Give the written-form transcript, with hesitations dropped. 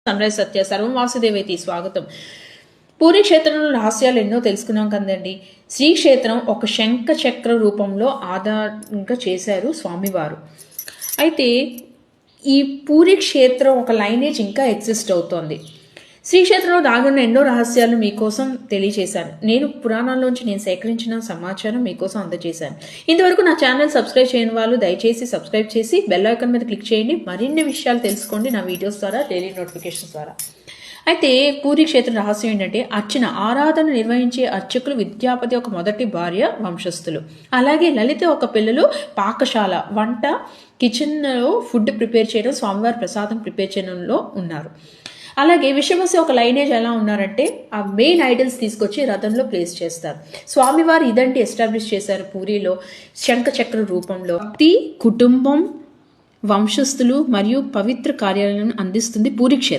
Sunrise సత్య సర్వం వాసుదేవేతి స్వాగతం. పూరి క్షేత్రంలో రహస్యాలు ఎన్నో తెలుసుకున్నాం కదండి. శ్రీక్షేత్రం ఒక శంఖ చక్ర రూపంలో ఆధారంగా చేశారు స్వామివారు. అయితే ఈ పూరి క్షేత్రం ఒక లైనేజ్ ఇంకా ఎగ్జిస్ట్ అవుతోంది. శ్రీక్షేత్రంలో దాగున్న ఎన్నో రహస్యాలు మీకోసం తెలియజేశాను. నేను పురాణాల్లోంచి నేను సేకరించిన సమాచారం మీకోసం అందజేశాను. ఇంతవరకు నా ఛానల్ సబ్స్క్రైబ్ చేయని వాళ్ళు దయచేసి సబ్స్క్రైబ్ చేసి బెల్ ఐకాన్ మీద క్లిక్ చేయండి. మరిన్ని విషయాలు తెలుసుకోండి నా వీడియోస్ ద్వారా, డైలీ నోటిఫికేషన్స్ ద్వారా. అయితే పూరి క్షేత్ర రహస్యం ఏంటంటే అర్చన ఆరాధన నిర్వహించే అర్చకులు విద్యాపతి ఒక మొదటి భార్య వంశస్థులు. అలాగే లలిత ఒక పిల్లలు పాకశాల వంట కిచెన్లో ఫుడ్ ప్రిపేర్ చేయడం, స్వామివారి ప్రసాదం ప్రిపేర్ చేయడంలో ఉన్నారు. అలాగే విషవసి ఒక లైనేజ్ ఎలా ఉన్నారంటే ఆ మెయిన్ ఐడల్స్ తీసుకొచ్చి రథంలో ప్లేస్ చేస్తారు. స్వామివారు ఇదంటే ఎస్టాబ్లిష్ చేశారు పూరిలో శంఖ చక్ర రూపంలో. భక్తి, కుటుంబం, వంశస్థులు మరియు పవిత్ర కార్యాలను అందిస్తుంది పూరి క్షేత్రం.